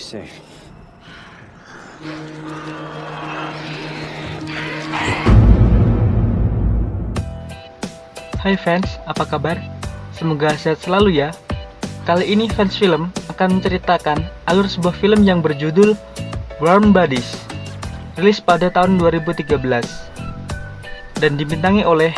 safe. Hai fans, apa kabar? Semoga sehat selalu ya. Kali ini Fans Film akan menceritakan alur sebuah film yang berjudul Warm Bodies, rilis pada tahun 2013 dan dibintangi oleh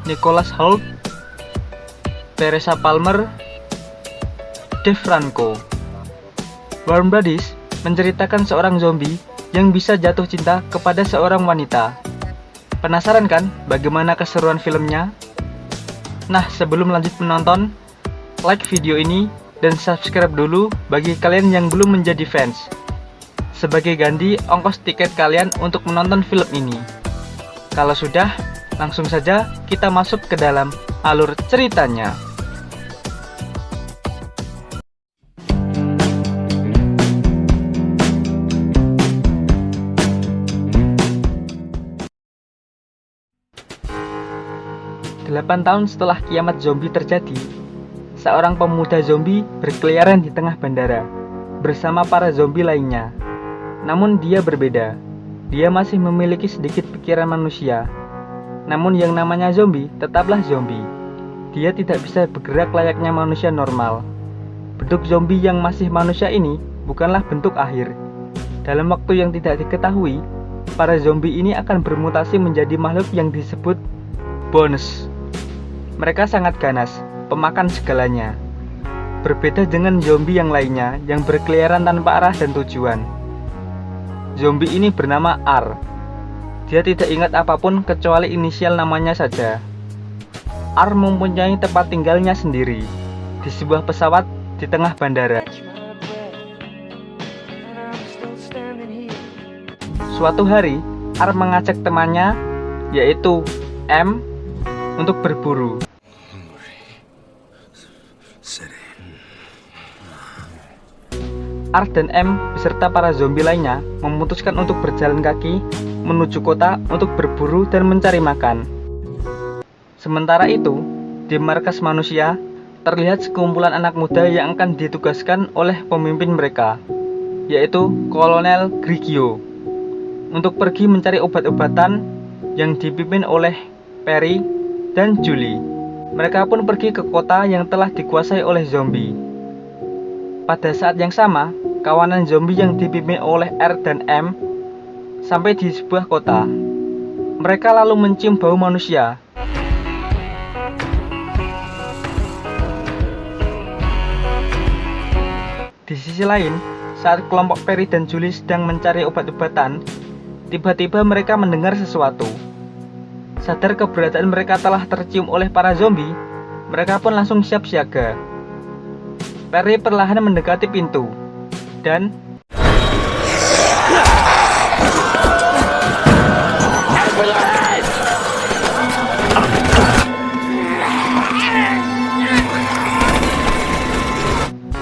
Nicholas Hoult, Teresa Palmer, Dave Franco. Warm Bodies menceritakan seorang zombie yang bisa jatuh cinta kepada seorang wanita. Penasaran kan bagaimana keseruan filmnya? Nah, sebelum lanjut menonton, like video ini dan subscribe dulu bagi kalian yang belum menjadi fans, sebagai ganti ongkos tiket kalian untuk menonton film ini. Kalau sudah, langsung saja kita masuk ke dalam alur ceritanya. Delapan tahun setelah kiamat zombie terjadi, seorang pemuda zombie berkeliaran di tengah bandara bersama para zombie lainnya. Namun dia berbeda. Dia masih memiliki sedikit pikiran manusia. Namun yang namanya zombie tetaplah zombie. Dia tidak bisa bergerak layaknya manusia normal. Bentuk zombie yang masih manusia ini bukanlah bentuk akhir. Dalam waktu yang tidak diketahui, para zombie ini akan bermutasi menjadi makhluk yang disebut Bones. Mereka sangat ganas, pemakan segalanya. Berbeda dengan zombie yang lainnya yang berkeliaran tanpa arah dan tujuan. Zombie ini bernama R. Dia tidak ingat apapun kecuali inisial namanya saja. R mempunyai tempat tinggalnya sendiri di sebuah pesawat di tengah bandara. Suatu hari, R mengajak temannya, yaitu M, untuk berburu. R dan M beserta para zombie lainnya memutuskan untuk berjalan kaki menuju kota untuk berburu dan mencari makan. Sementara itu, di markas manusia terlihat sekumpulan anak muda yang akan ditugaskan oleh pemimpin mereka, yaitu Kolonel Grigio, untuk pergi mencari obat-obatan yang dipimpin oleh Perry dan Julie. Mereka pun pergi ke kota yang telah dikuasai oleh zombie. Pada saat yang sama, kawanan zombie yang dipimpin oleh R dan M sampai di sebuah kota. Mereka lalu mencium bau manusia. Di sisi lain, saat kelompok Perry dan Julie sedang mencari obat-obatan, tiba-tiba mereka mendengar sesuatu. Sadar keberadaan mereka telah tercium oleh para zombie, mereka pun langsung siap siaga. Perry perlahan mendekati pintu, dan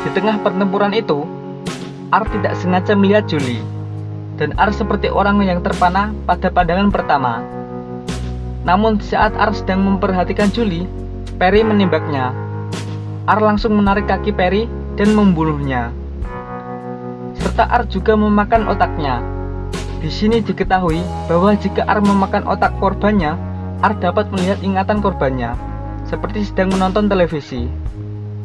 di tengah pertempuran itu, R tidak sengaja melihat Julie, dan R seperti orang yang terpana pada pandangan pertama. Namun saat R sedang memperhatikan Julie, Perry menembaknya. R langsung menarik kaki Perry dan membunuhnya. Serta R juga memakan otaknya. Di sini diketahui bahwa jika R memakan otak korbannya, R dapat melihat ingatan korbannya, seperti sedang menonton televisi.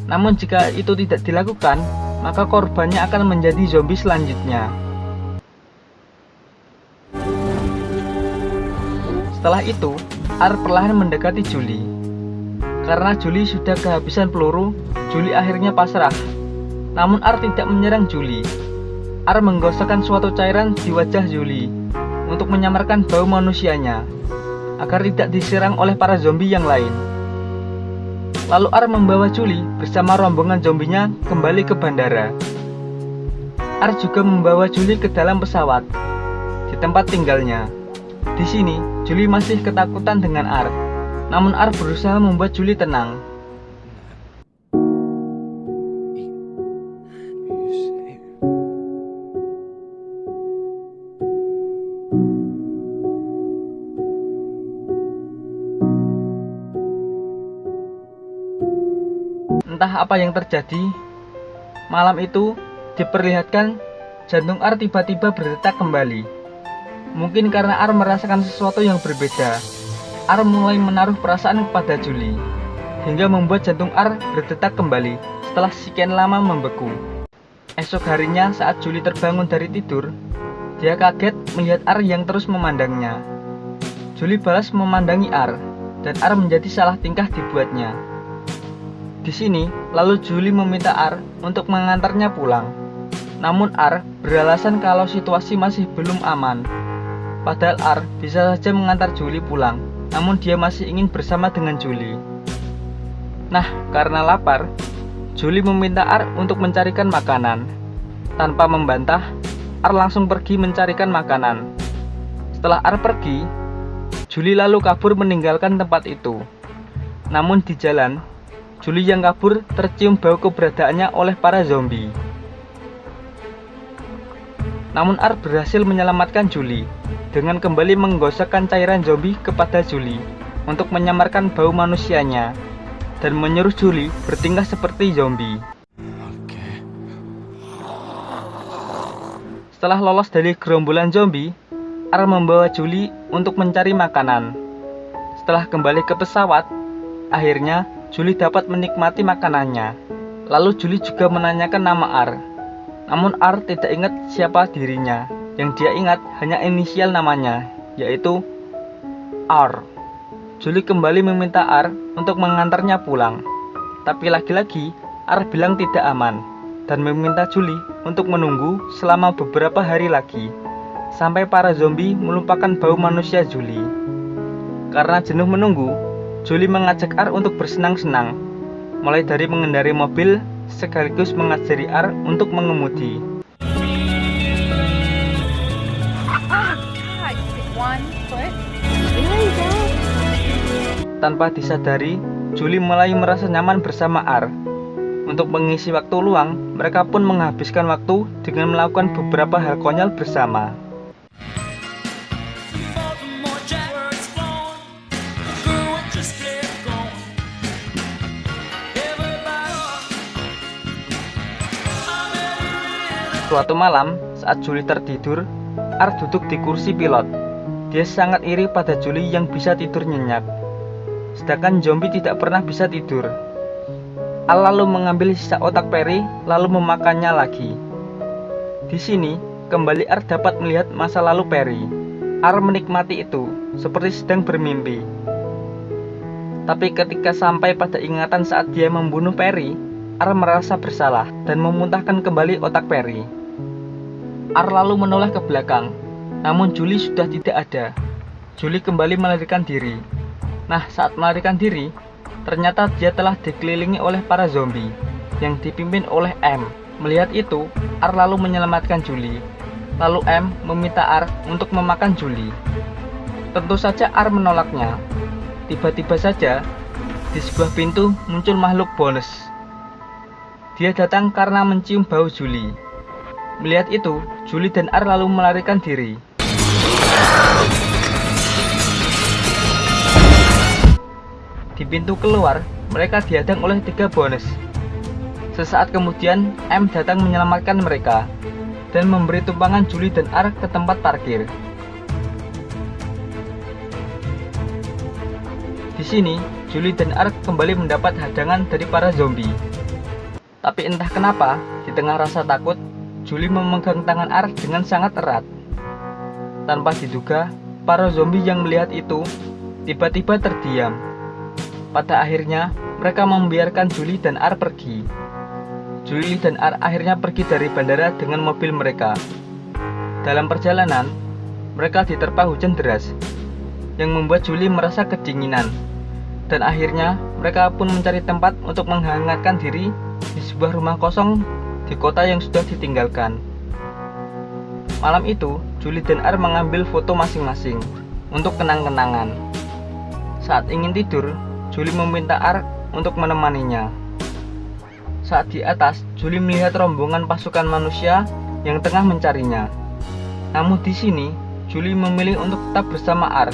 Namun jika itu tidak dilakukan, maka korbannya akan menjadi zombie selanjutnya. Setelah itu, R perlahan mendekati Julie. Karena Julie sudah kehabisan peluru, Julie akhirnya pasrah. Namun R tidak menyerang Julie. R menggosokkan suatu cairan di wajah Julie untuk menyamarkan bau manusianya, agar tidak diserang oleh para zombie yang lain. Lalu R membawa Julie bersama rombongan zombinya kembali ke bandara. R juga membawa Julie ke dalam pesawat, di tempat tinggalnya. Di sini, Julie masih ketakutan dengan R. Namun R berusaha membuat Julie tenang. Entah apa yang terjadi, malam itu diperlihatkan jantung Ar tiba-tiba berdetak kembali. Mungkin karena Ar merasakan sesuatu yang berbeda, Ar mulai menaruh perasaan kepada Julie, hingga membuat jantung Ar berdetak kembali setelah sekian lama membeku. Esok harinya saat Julie terbangun dari tidur, dia kaget melihat Ar yang terus memandangnya. Julie balas memandangi Ar, dan Ar menjadi salah tingkah dibuatnya. Di sini, lalu Julie meminta Ar untuk mengantarnya pulang. Namun Ar beralasan kalau situasi masih belum aman. Padahal Ar bisa saja mengantar Julie pulang, namun dia masih ingin bersama dengan Julie. Nah, karena lapar, Julie meminta Ar untuk mencarikan makanan. Tanpa membantah, Ar langsung pergi mencarikan makanan. Setelah Ar pergi, Julie lalu kabur meninggalkan tempat itu. Namun di jalan, Julie yang kabur tercium bau keberadaannya oleh para zombie. Namun Ar berhasil menyelamatkan Julie dengan kembali menggosokkan cairan zombie kepada Julie untuk menyamarkan bau manusianya dan menyuruh Julie bertingkah seperti zombie. Setelah lolos dari gerombolan zombie, Ar membawa Julie untuk mencari makanan. Setelah kembali ke pesawat, akhirnya Julie dapat menikmati makanannya. Lalu Julie juga menanyakan nama Ar. Namun Ar tidak ingat siapa dirinya. Yang dia ingat hanya inisial namanya, yaitu R. Julie kembali meminta Ar untuk mengantarnya pulang. Tapi lagi-lagi R bilang tidak aman dan meminta Julie untuk menunggu selama beberapa hari lagi sampai para zombie melupakan bau manusia Julie. Karena jenuh menunggu, Julie mengajak R untuk bersenang-senang, mulai dari mengendarai mobil sekaligus mengajari R untuk mengemudi. Tanpa disadari, Julie mulai merasa nyaman bersama R. Untuk mengisi waktu luang, mereka pun menghabiskan waktu dengan melakukan beberapa hal konyol bersama. Suatu malam, saat Julie tertidur, R duduk di kursi pilot. Dia sangat iri pada Julie yang bisa tidur nyenyak, sedangkan zombie tidak pernah bisa tidur. Al lalu mengambil sisa otak Perry lalu memakannya lagi. Di sini, kembali R dapat melihat masa lalu Perry. R menikmati itu, seperti sedang bermimpi. Tapi ketika sampai pada ingatan saat dia membunuh Perry, R merasa bersalah dan memuntahkan kembali otak Perry. R lalu menoleh ke belakang, namun Julie sudah tidak ada. Julie kembali melarikan diri. Nah, saat melarikan diri, ternyata dia telah dikelilingi oleh para zombie yang dipimpin oleh M. Melihat itu, R lalu menyelamatkan Julie. Lalu M meminta R untuk memakan Julie. Tentu saja R menolaknya. Tiba-tiba saja, di sebuah pintu muncul makhluk bonus. Dia datang karena mencium bau Julie. Melihat itu, Julie dan R lalu melarikan diri. Di pintu keluar, mereka dihadang oleh 3 bonus. Sesaat kemudian, M datang menyelamatkan mereka dan memberi tumpangan Julie dan R ke tempat parkir. Di sini, Julie dan R kembali mendapat hadangan dari para zombie. Tapi entah kenapa, di tengah rasa takut, Julie memegang tangan R dengan sangat erat. Tanpa diduga, para zombie yang melihat itu tiba-tiba terdiam. Pada akhirnya, mereka membiarkan Julie dan R pergi. Julie dan R akhirnya pergi dari bandara dengan mobil mereka. Dalam perjalanan, mereka diterpa hujan deras, yang membuat Julie merasa kedinginan. Dan akhirnya, mereka pun mencari tempat untuk menghangatkan diri di sebuah rumah kosong di kota yang sudah ditinggalkan. Malam itu, Julie dan R mengambil foto masing-masing untuk kenang-kenangan. Saat ingin tidur, Julie meminta R untuk menemaninya. Saat di atas, Julie melihat rombongan pasukan manusia yang tengah mencarinya. Namun di sini, Julie memilih untuk tetap bersama R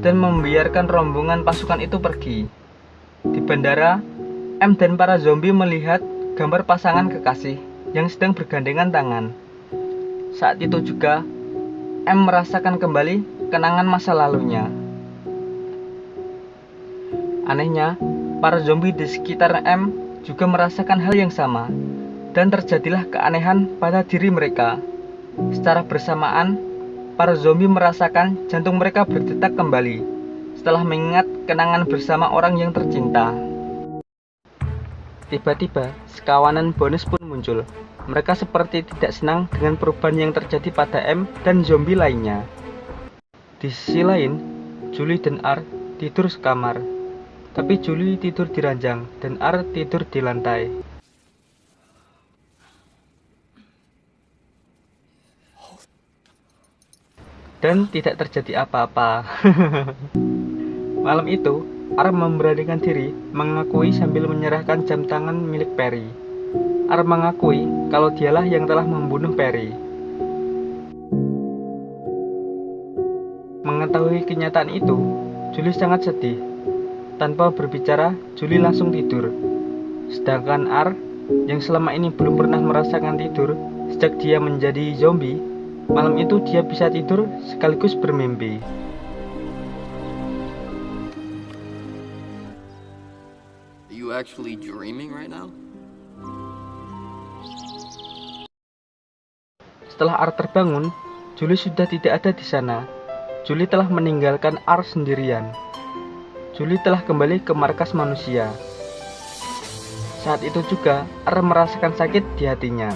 dan membiarkan rombongan pasukan itu pergi. Di bandara, M dan para zombie melihat gambar pasangan kekasih yang sedang bergandengan tangan. Saat itu juga, M merasakan kembali kenangan masa lalunya. Anehnya, para zombie di sekitar M juga merasakan hal yang sama, dan terjadilah keanehan pada diri mereka. Secara bersamaan, para zombie merasakan jantung mereka berdetak kembali setelah mengingat kenangan bersama orang yang tercinta. Tiba-tiba, sekawanan Bones pun muncul. Mereka seperti tidak senang dengan perubahan yang terjadi pada M dan zombie lainnya. Di sisi lain, Julie dan R tidur sekamar. Tapi Julie tidur di ranjang dan R tidur di lantai. Dan tidak terjadi apa-apa. Malam itu, R memberanikan diri mengakui sambil menyerahkan jam tangan milik Perry. R mengakui kalau dialah yang telah membunuh Perry. Mengetahui kenyataan itu, Julie sangat sedih. Tanpa berbicara, Julie langsung tidur. Sedangkan R, yang selama ini belum pernah merasakan tidur sejak dia menjadi zombie, malam itu dia bisa tidur sekaligus bermimpi. You actually dreaming right now? Setelah R terbangun, Julie sudah tidak ada di sana. Julie telah meninggalkan R sendirian. Julie telah kembali ke markas manusia. Saat itu juga, R merasakan sakit di hatinya.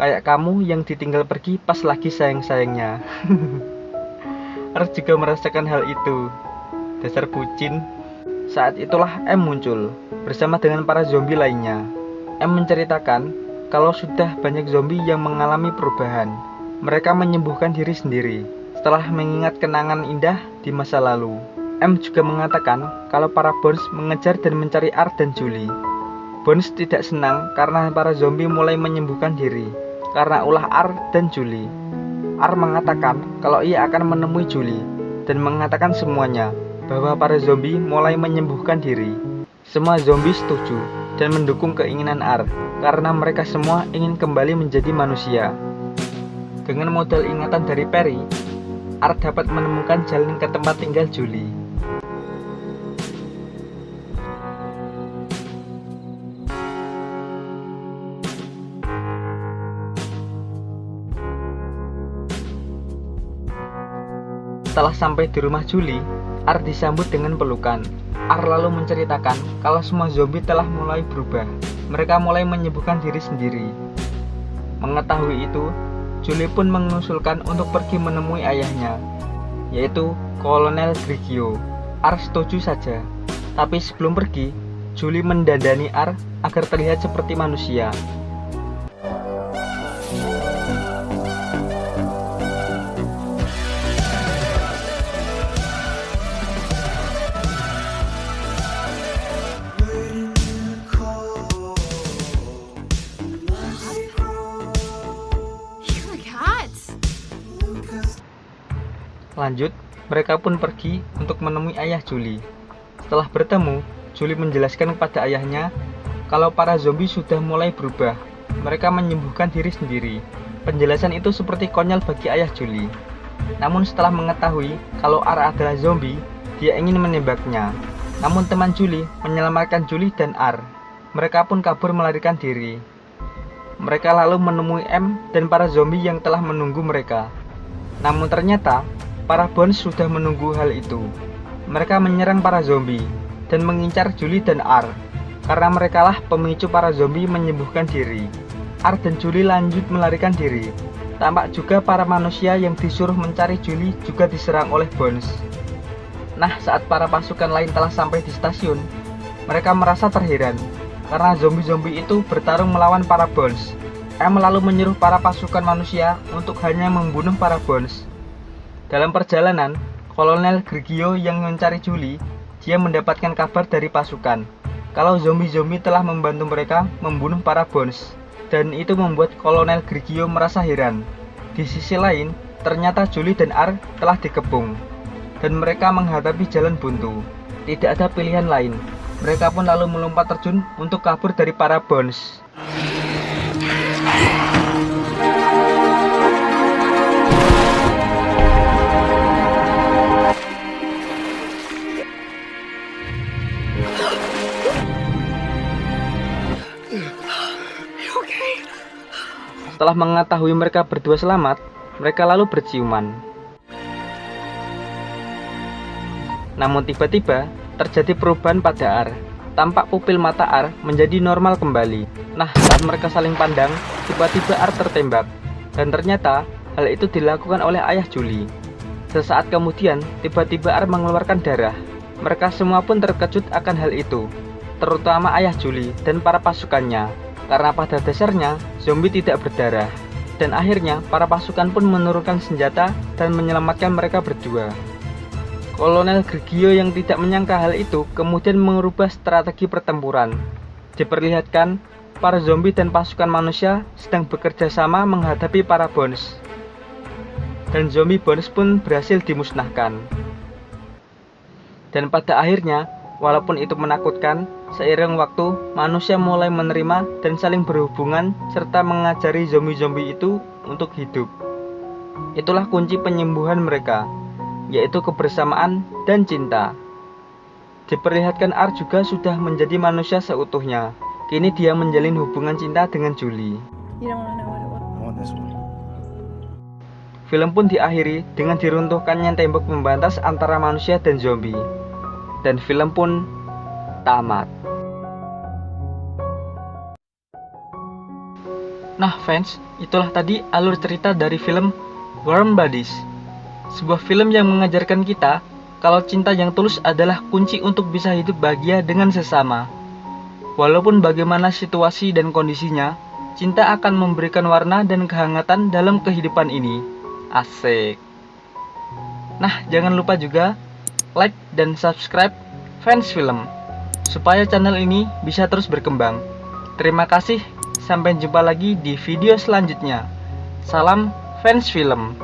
Kayak kamu yang ditinggal pergi pas lagi sayang-sayangnya. R juga merasakan hal itu. Dasar bucin. Saat itulah M muncul bersama dengan para zombie lainnya. M menceritakan kalau sudah banyak zombie yang mengalami perubahan. Mereka menyembuhkan diri sendiri setelah mengingat kenangan indah di masa lalu. M juga mengatakan kalau para Bones mengejar dan mencari R dan Julie. Bones tidak senang karena para zombie mulai menyembuhkan diri karena ulah R dan Julie. R mengatakan kalau ia akan menemui Julie dan mengatakan semuanya bahwa para zombie mulai menyembuhkan diri. Semua zombie setuju dan mendukung keinginan R karena mereka semua ingin kembali menjadi manusia. Dengan modal ingatan dari Perry, R dapat menemukan jalan ke tempat tinggal Julie. Setelah sampai di rumah Julie, R disambut dengan pelukan. R lalu menceritakan kalau semua zombie telah mulai berubah. Mereka mulai menyembuhkan diri sendiri. Mengetahui itu, Julie pun mengusulkan untuk pergi menemui ayahnya, yaitu Kolonel Grigio. R setuju saja. Tapi sebelum pergi, Julie mendandani R agar terlihat seperti manusia. Lanjut, mereka pun pergi untuk menemui ayah Julie. Setelah bertemu, Julie menjelaskan kepada ayahnya kalau para zombie sudah mulai berubah. Mereka menyembuhkan diri sendiri. Penjelasan itu seperti konyol bagi ayah Julie. Namun setelah mengetahui kalau R adalah zombie, dia ingin menembaknya. Namun teman Julie menyelamatkan Julie dan R. Mereka pun kabur melarikan diri. Mereka lalu menemui M dan para zombie yang telah menunggu mereka. Namun ternyata para Bones sudah menunggu hal itu. Mereka menyerang para zombie dan mengincar Julie dan R karena merekalah pemicu para zombie menyembuhkan diri. R dan Julie lanjut melarikan diri. Tampak juga para manusia yang disuruh mencari Julie juga diserang oleh Bones. Nah, saat para pasukan lain telah sampai di stasiun, mereka merasa terheran karena zombie-zombie itu bertarung melawan para Bones. M lalu menyuruh para pasukan manusia untuk hanya membunuh para Bones. Dalam perjalanan, Kolonel Grigio yang mencari Julie, dia mendapatkan kabar dari pasukan kalau zombie-zombie telah membantu mereka membunuh para Bones. dan itu membuat Kolonel Grigio merasa heran. Di sisi lain, ternyata Julie dan R telah dikepung, dan mereka menghadapi jalan buntu. Tidak ada pilihan lain. Mereka pun lalu melompat terjun untuk kabur dari para Bones. Setelah mengetahui mereka berdua selamat, mereka lalu berciuman. Namun tiba-tiba, terjadi perubahan pada R. Tampak pupil mata R menjadi normal kembali. Nah, saat mereka saling pandang, tiba-tiba R tertembak. Dan ternyata, hal itu dilakukan oleh ayah Julie. Sesaat kemudian, tiba-tiba R mengeluarkan darah. Mereka semua pun terkejut akan hal itu, terutama ayah Julie dan para pasukannya. Karena pada dasarnya, zombie tidak berdarah. Dan akhirnya, para pasukan pun menurunkan senjata dan menyelamatkan mereka berdua. Kolonel Grigio yang tidak menyangka hal itu kemudian mengubah strategi pertempuran. Diperlihatkan, para zombie dan pasukan manusia sedang bekerja sama menghadapi para Bones. Dan zombie Bones pun berhasil dimusnahkan. Dan pada akhirnya, walaupun itu menakutkan, seiring waktu, manusia mulai menerima dan saling berhubungan serta mengajari zombie-zombie itu untuk hidup. Itulah kunci penyembuhan mereka, yaitu kebersamaan dan cinta. Diperlihatkan R juga sudah menjadi manusia seutuhnya. Kini dia menjalin hubungan cinta dengan Julie. Film pun diakhiri dengan diruntuhkannya tembok pembatas antara manusia dan zombie. Dan film pun tamat. Nah fans, itulah tadi alur cerita dari film Warm Bodies. Sebuah film yang mengajarkan kita kalau cinta yang tulus adalah kunci untuk bisa hidup bahagia dengan sesama. Walaupun bagaimana situasi dan kondisinya, cinta akan memberikan warna dan kehangatan dalam kehidupan ini. Asik. Nah, jangan lupa juga like dan subscribe Fans Film supaya channel ini bisa terus berkembang. Terima kasih, sampai jumpa lagi di video selanjutnya. Salam Fans Film.